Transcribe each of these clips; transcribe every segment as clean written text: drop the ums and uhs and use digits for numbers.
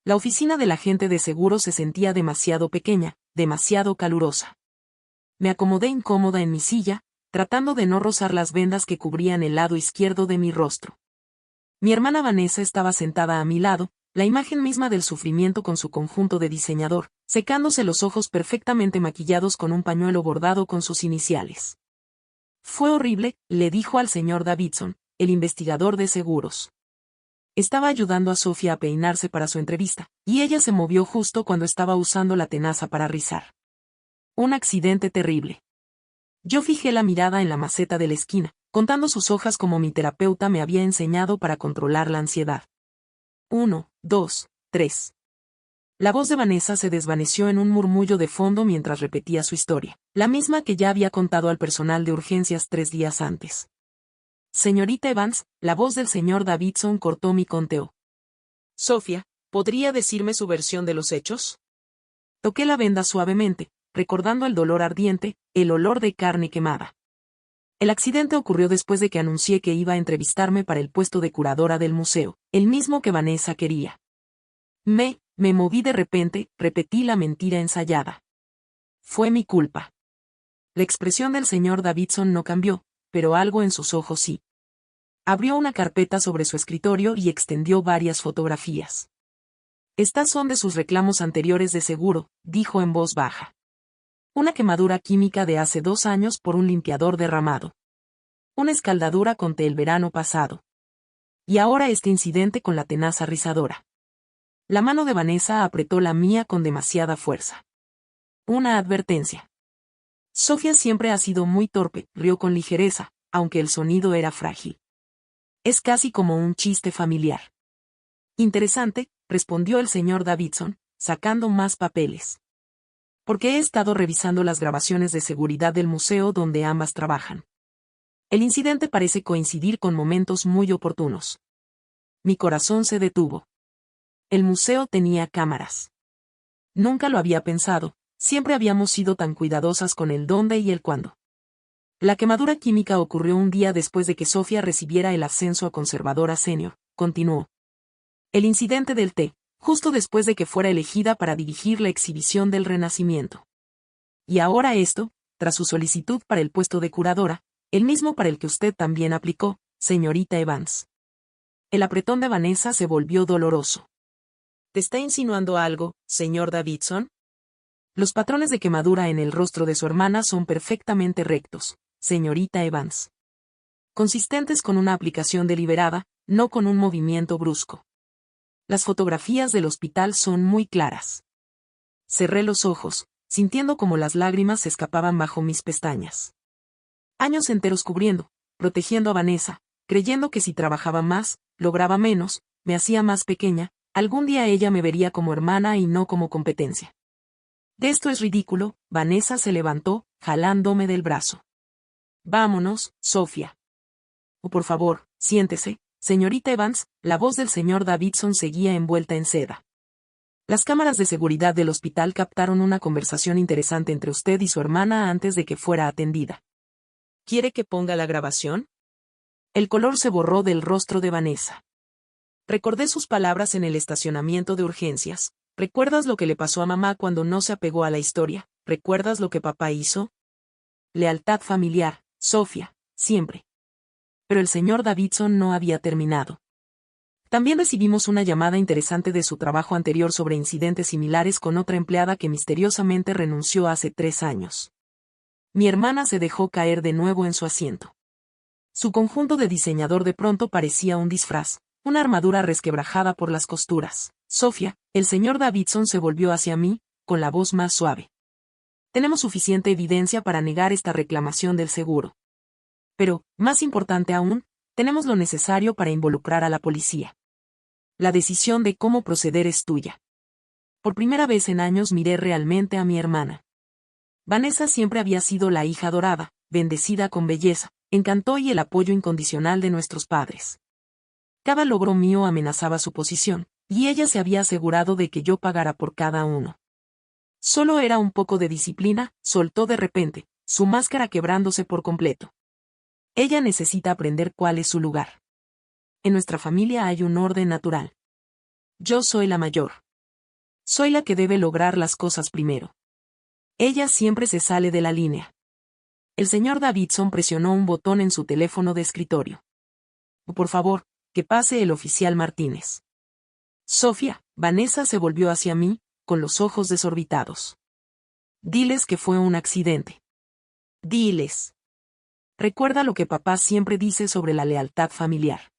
La oficina del agente de seguros se sentía demasiado pequeña, demasiado calurosa. Me acomodé incómoda en mi silla, tratando de no rozar las vendas que cubrían el lado izquierdo de mi rostro. Mi hermana Vanessa estaba sentada a mi lado, la imagen misma del sufrimiento con su conjunto de diseñador, secándose los ojos perfectamente maquillados con un pañuelo bordado con sus iniciales. Fue horrible, le dijo al señor Davidson, el investigador de seguros. Estaba ayudando a Sofía a peinarse para su entrevista, y ella se movió justo cuando estaba usando la tenaza para rizar. Un accidente terrible. Yo fijé la mirada en la maceta de la esquina, contando sus hojas como mi terapeuta me había enseñado para controlar la ansiedad. 1, 2, 3. La voz de Vanessa se desvaneció en un murmullo de fondo mientras repetía su historia, la misma que ya había contado al personal de urgencias 3 días antes. Señorita Evans, la voz del señor Davidson cortó mi conteo. Sofía, ¿podría decirme su versión de los hechos? Toqué la venda suavemente, recordando el dolor ardiente, el olor de carne quemada. El accidente ocurrió después de que anuncié que iba a entrevistarme para el puesto de curadora del museo, el mismo que Vanessa quería. Me moví de repente, repetí la mentira ensayada. Fue mi culpa. La expresión del señor Davidson no cambió, pero algo en sus ojos sí. Abrió una carpeta sobre su escritorio y extendió varias fotografías. Estas son de sus reclamos anteriores de seguro, dijo en voz baja. Una quemadura química de hace 2 años por un limpiador derramado. Una escaldadura conté el verano pasado. Y ahora este incidente con la tenaza rizadora. La mano de Vanessa apretó la mía con demasiada fuerza. Una advertencia. Sofía siempre ha sido muy torpe, rió con ligereza, aunque el sonido era frágil. Es casi como un chiste familiar. Interesante, respondió el señor Davidson, sacando más papeles. Porque he estado revisando las grabaciones de seguridad del museo donde ambas trabajan. El incidente parece coincidir con momentos muy oportunos. Mi corazón se detuvo. El museo tenía cámaras. Nunca lo había pensado, siempre habíamos sido tan cuidadosas con el dónde y el cuándo. La quemadura química ocurrió un día después de que Sofía recibiera el ascenso a conservadora senior, continuó. El incidente del té, justo después de que fuera elegida para dirigir la exhibición del Renacimiento. Y ahora esto, tras su solicitud para el puesto de curadora, el mismo para el que usted también aplicó, señorita Evans. El apretón de Vanessa se volvió doloroso. ¿Te está insinuando algo, señor Davidson? Los patrones de quemadura en el rostro de su hermana son perfectamente rectos, señorita Evans. Consistentes con una aplicación deliberada, no con un movimiento brusco. Las fotografías del hospital son muy claras. Cerré los ojos, sintiendo como las lágrimas se escapaban bajo mis pestañas. Años enteros cubriendo, protegiendo a Vanessa, creyendo que si trabajaba más, lograba menos, me hacía más pequeña, algún día ella me vería como hermana y no como competencia. De esto es ridículo, Vanessa se levantó, jalándome del brazo. Vámonos, Sofía. Oh, por favor, siéntese. Señorita Evans, la voz del señor Davidson seguía envuelta en seda. Las cámaras de seguridad del hospital captaron una conversación interesante entre usted y su hermana antes de que fuera atendida. ¿Quiere que ponga la grabación? El color se borró del rostro de Vanessa. Recordé sus palabras en el estacionamiento de urgencias. ¿Recuerdas lo que le pasó a mamá cuando no se apegó a la historia? ¿Recuerdas lo que papá hizo? Lealtad familiar, Sofía, siempre. Pero el señor Davidson no había terminado. También recibimos una llamada interesante de su trabajo anterior sobre incidentes similares con otra empleada que misteriosamente renunció hace 3 años. Mi hermana se dejó caer de nuevo en su asiento. Su conjunto de diseñador de pronto parecía un disfraz, una armadura resquebrajada por las costuras. Sofía, el señor Davidson se volvió hacia mí, con la voz más suave. Tenemos suficiente evidencia para negar esta reclamación del seguro. Pero, más importante aún, tenemos lo necesario para involucrar a la policía. La decisión de cómo proceder es tuya. Por primera vez en años miré realmente a mi hermana. Vanessa siempre había sido la hija adorada, bendecida con belleza, encanto y el apoyo incondicional de nuestros padres. Cada logro mío amenazaba su posición, y ella se había asegurado de que yo pagara por cada uno. Solo era un poco de disciplina, soltó de repente, su máscara quebrándose por completo. Ella necesita aprender cuál es su lugar. En nuestra familia hay un orden natural. Yo soy la mayor. Soy la que debe lograr las cosas primero. Ella siempre se sale de la línea. El señor Davidson presionó un botón en su teléfono de escritorio. Por favor, que pase el oficial Martínez. Sofía, Vanessa se volvió hacia mí, con los ojos desorbitados. Diles que fue un accidente. Diles. Recuerda lo que papá siempre dice sobre la lealtad familiar.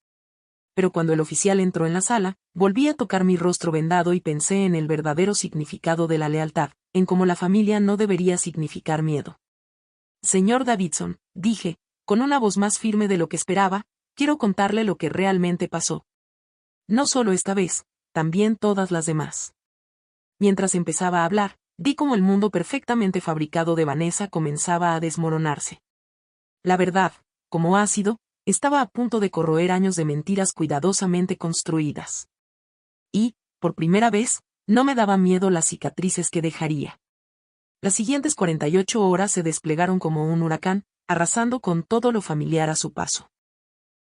Pero cuando el oficial entró en la sala, volví a tocar mi rostro vendado y pensé en el verdadero significado de la lealtad, en cómo la familia no debería significar miedo. Señor Davidson, dije, con una voz más firme de lo que esperaba, quiero contarle lo que realmente pasó. No solo esta vez, también todas las demás. Mientras empezaba a hablar, vi cómo el mundo perfectamente fabricado de Vanessa comenzaba a desmoronarse. La verdad, como ácido, estaba a punto de corroer años de mentiras cuidadosamente construidas. Y, por primera vez, no me daba miedo las cicatrices que dejaría. Las siguientes 48 horas se desplegaron como un huracán, arrasando con todo lo familiar a su paso.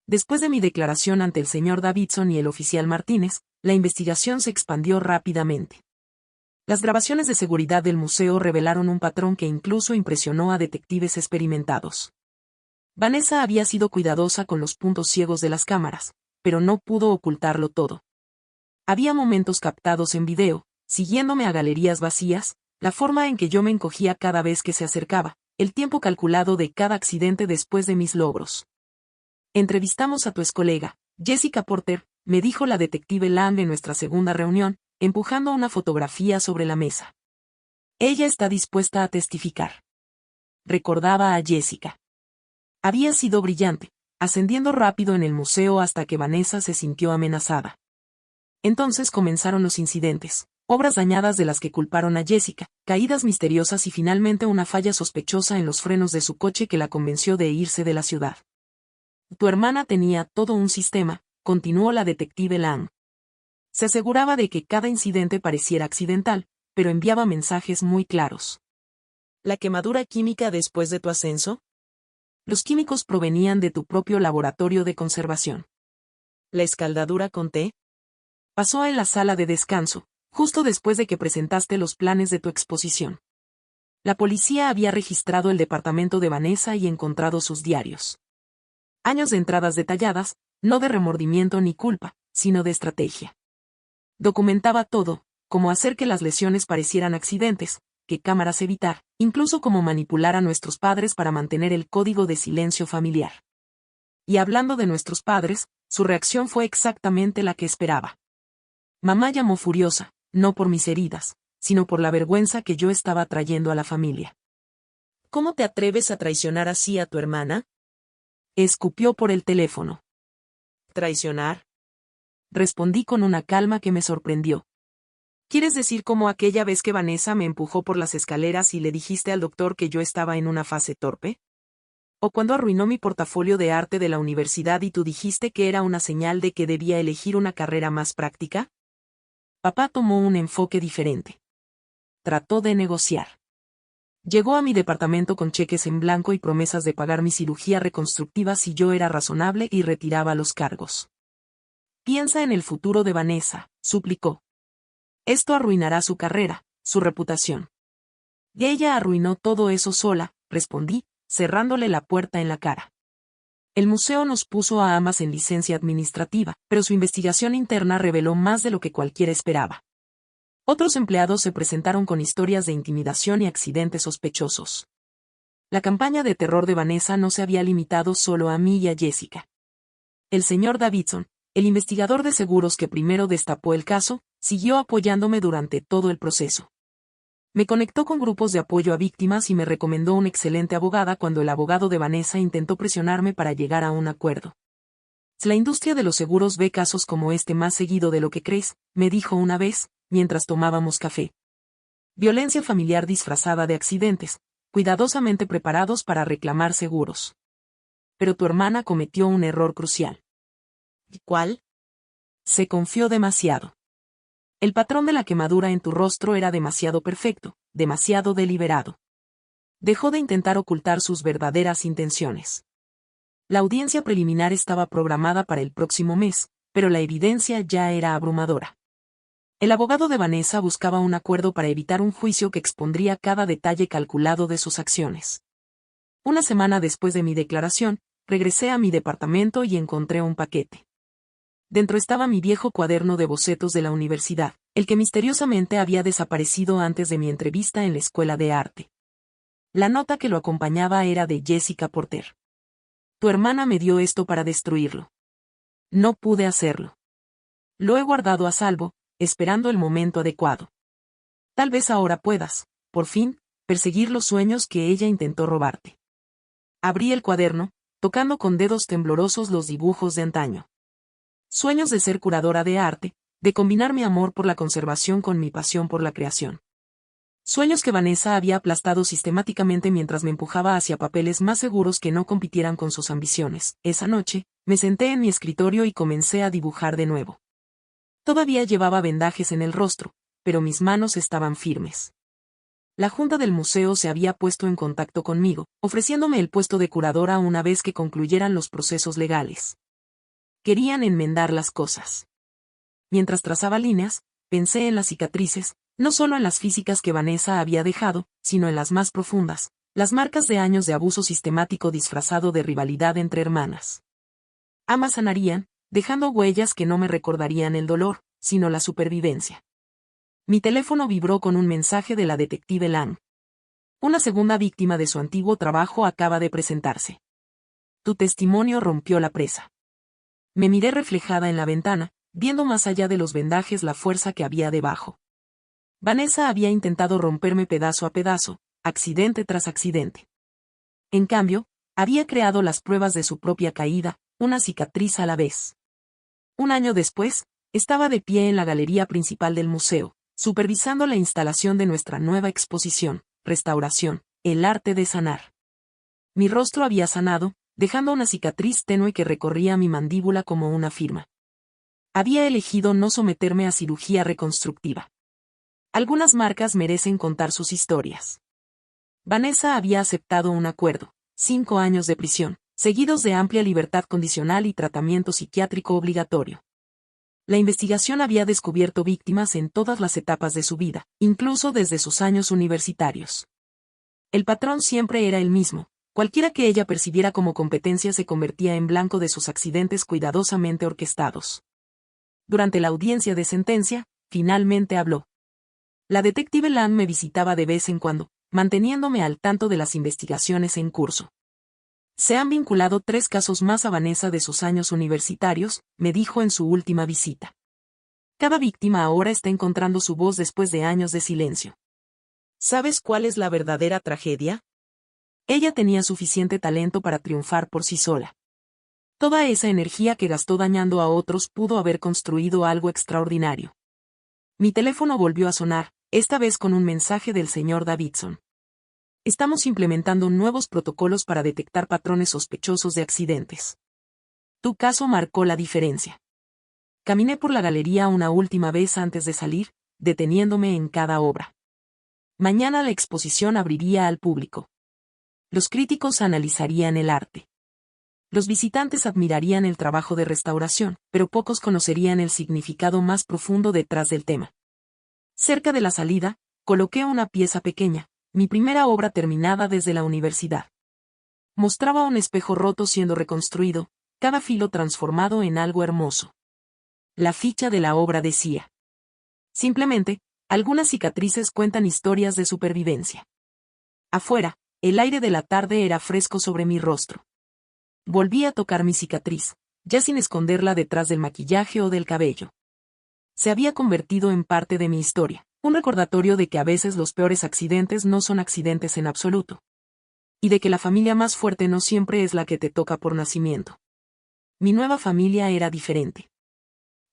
Después de mi declaración ante el señor Davidson y el oficial Martínez, la investigación se expandió rápidamente. Las grabaciones de seguridad del museo revelaron un patrón que incluso impresionó a detectives experimentados. Vanessa había sido cuidadosa con los puntos ciegos de las cámaras, pero no pudo ocultarlo todo. Había momentos captados en video, siguiéndome a galerías vacías, la forma en que yo me encogía cada vez que se acercaba, el tiempo calculado de cada accidente después de mis logros. Entrevistamos a tu excolega, Jessica Porter, me dijo la detective Land en nuestra segunda reunión, empujando una fotografía sobre la mesa. Ella está dispuesta a testificar. Recordaba a Jessica. Había sido brillante, ascendiendo rápido en el museo hasta que Vanessa se sintió amenazada. Entonces comenzaron los incidentes, obras dañadas de las que culparon a Jessica, caídas misteriosas y finalmente una falla sospechosa en los frenos de su coche que la convenció de irse de la ciudad. Tu hermana tenía todo un sistema, continuó la detective Lang. Se aseguraba de que cada incidente pareciera accidental, pero enviaba mensajes muy claros. ¿La quemadura química después de tu ascenso? Los químicos provenían de tu propio laboratorio de conservación. ¿La escaldadura con té? Pasó en la sala de descanso, justo después de que presentaste los planes de tu exposición. La policía había registrado el departamento de Vanessa y encontrado sus diarios. Años de entradas detalladas, no de remordimiento ni culpa, sino de estrategia. Documentaba todo, cómo hacer que las lesiones parecieran accidentes, qué cámaras evitar, incluso cómo manipular a nuestros padres para mantener el código de silencio familiar. Y hablando de nuestros padres, su reacción fue exactamente la que esperaba. Mamá llamó furiosa, no por mis heridas, sino por la vergüenza que yo estaba trayendo a la familia. ¿Cómo te atreves a traicionar así a tu hermana? Escupió por el teléfono. ¿Traicionar? Respondí con una calma que me sorprendió. ¿Quieres decir como aquella vez que Vanessa me empujó por las escaleras y le dijiste al doctor que yo estaba en una fase torpe? ¿O cuando arruinó mi portafolio de arte de la universidad y tú dijiste que era una señal de que debía elegir una carrera más práctica? Papá tomó un enfoque diferente. Trató de negociar. Llegó a mi departamento con cheques en blanco y promesas de pagar mi cirugía reconstructiva si yo era razonable y retiraba los cargos. Piensa en el futuro de Vanessa, suplicó. Esto arruinará su carrera, su reputación. Y ella arruinó todo eso sola, respondí, cerrándole la puerta en la cara. El museo nos puso a ambas en licencia administrativa, pero su investigación interna reveló más de lo que cualquiera esperaba. Otros empleados se presentaron con historias de intimidación y accidentes sospechosos. La campaña de terror de Vanessa no se había limitado solo a mí y a Jessica. El señor Davidson, el investigador de seguros que primero destapó el caso, siguió apoyándome durante todo el proceso. Me conectó con grupos de apoyo a víctimas y me recomendó una excelente abogada cuando el abogado de Vanessa intentó presionarme para llegar a un acuerdo. La industria de los seguros ve casos como este más seguido de lo que crees, me dijo una vez, mientras tomábamos café. Violencia familiar disfrazada de accidentes, cuidadosamente preparados para reclamar seguros. Pero tu hermana cometió un error crucial. ¿Cuál? Se confió demasiado. El patrón de la quemadura en tu rostro era demasiado perfecto, demasiado deliberado. Dejó de intentar ocultar sus verdaderas intenciones. La audiencia preliminar estaba programada para el próximo mes, pero la evidencia ya era abrumadora. El abogado de Vanessa buscaba un acuerdo para evitar un juicio que expondría cada detalle calculado de sus acciones. Una semana después de mi declaración, regresé a mi departamento y encontré un paquete. Dentro estaba mi viejo cuaderno de bocetos de la universidad, el que misteriosamente había desaparecido antes de mi entrevista en la escuela de arte. La nota que lo acompañaba era de Jessica Porter. Tu hermana me dio esto para destruirlo. No pude hacerlo. Lo he guardado a salvo, esperando el momento adecuado. Tal vez ahora puedas, por fin, perseguir los sueños que ella intentó robarte. Abrí el cuaderno, tocando con dedos temblorosos los dibujos de antaño. Sueños de ser curadora de arte, de combinar mi amor por la conservación con mi pasión por la creación. Sueños que Vanessa había aplastado sistemáticamente mientras me empujaba hacia papeles más seguros que no compitieran con sus ambiciones. Esa noche, me senté en mi escritorio y comencé a dibujar de nuevo. Todavía llevaba vendajes en el rostro, pero mis manos estaban firmes. La junta del museo se había puesto en contacto conmigo, ofreciéndome el puesto de curadora una vez que concluyeran los procesos legales. Querían enmendar las cosas. Mientras trazaba líneas, pensé en las cicatrices, no solo en las físicas que Vanessa había dejado, sino en las más profundas, las marcas de años de abuso sistemático disfrazado de rivalidad entre hermanas. Ambas sanarían, dejando huellas que no me recordarían el dolor, sino la supervivencia. Mi teléfono vibró con un mensaje de la detective Lang. Una segunda víctima de su antiguo trabajo acaba de presentarse. Tu testimonio rompió la presa. Me miré reflejada en la ventana, viendo más allá de los vendajes la fuerza que había debajo. Vanessa había intentado romperme pedazo a pedazo, accidente tras accidente. En cambio, había creado las pruebas de su propia caída, una cicatriz a la vez. Un año después, estaba de pie en la galería principal del museo, supervisando la instalación de nuestra nueva exposición, Restauración, el arte de sanar. Mi rostro había sanado, dejando una cicatriz tenue que recorría mi mandíbula como una firma. Había elegido no someterme a cirugía reconstructiva. Algunas marcas merecen contar sus historias. Vanessa había aceptado un acuerdo, 5 años de prisión, seguidos de amplia libertad condicional y tratamiento psiquiátrico obligatorio. La investigación había descubierto víctimas en todas las etapas de su vida, incluso desde sus años universitarios. El patrón siempre era el mismo, cualquiera que ella percibiera como competencia se convertía en blanco de sus accidentes cuidadosamente orquestados. Durante la audiencia de sentencia, finalmente habló. La detective Lang me visitaba de vez en cuando, manteniéndome al tanto de las investigaciones en curso. Se han vinculado 3 casos más a Vanessa de sus años universitarios, me dijo en su última visita. Cada víctima ahora está encontrando su voz después de años de silencio. ¿Sabes cuál es la verdadera tragedia? Ella tenía suficiente talento para triunfar por sí sola. Toda esa energía que gastó dañando a otros pudo haber construido algo extraordinario. Mi teléfono volvió a sonar, esta vez con un mensaje del señor Davidson. Estamos implementando nuevos protocolos para detectar patrones sospechosos de accidentes. Tu caso marcó la diferencia. Caminé por la galería una última vez antes de salir, deteniéndome en cada obra. Mañana la exposición abriría al público. Los críticos analizarían el arte. Los visitantes admirarían el trabajo de restauración, pero pocos conocerían el significado más profundo detrás del tema. Cerca de la salida, coloqué una pieza pequeña, mi primera obra terminada desde la universidad. Mostraba un espejo roto siendo reconstruido, cada filo transformado en algo hermoso. La ficha de la obra decía. Simplemente, algunas cicatrices cuentan historias de supervivencia. Afuera, el aire de la tarde era fresco sobre mi rostro. Volví a tocar mi cicatriz, ya sin esconderla detrás del maquillaje o del cabello. Se había convertido en parte de mi historia, un recordatorio de que a veces los peores accidentes no son accidentes en absoluto. Y de que la familia más fuerte no siempre es la que te toca por nacimiento. Mi nueva familia era diferente.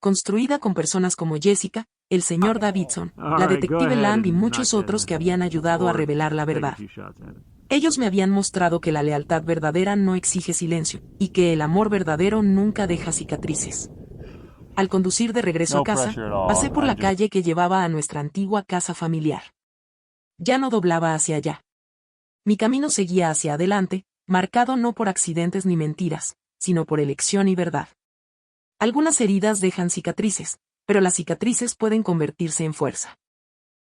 Construida con personas como Jessica, el señor Davidson, la detective Lang y muchos otros que habían ayudado a revelar la verdad. Ellos me habían mostrado que la lealtad verdadera no exige silencio, y que el amor verdadero nunca deja cicatrices. Al conducir de regreso a casa, pasé por la calle que llevaba a nuestra antigua casa familiar. Ya no doblaba hacia allá. Mi camino seguía hacia adelante, marcado no por accidentes ni mentiras, sino por elección y verdad. Algunas heridas dejan cicatrices, pero las cicatrices pueden convertirse en fuerza.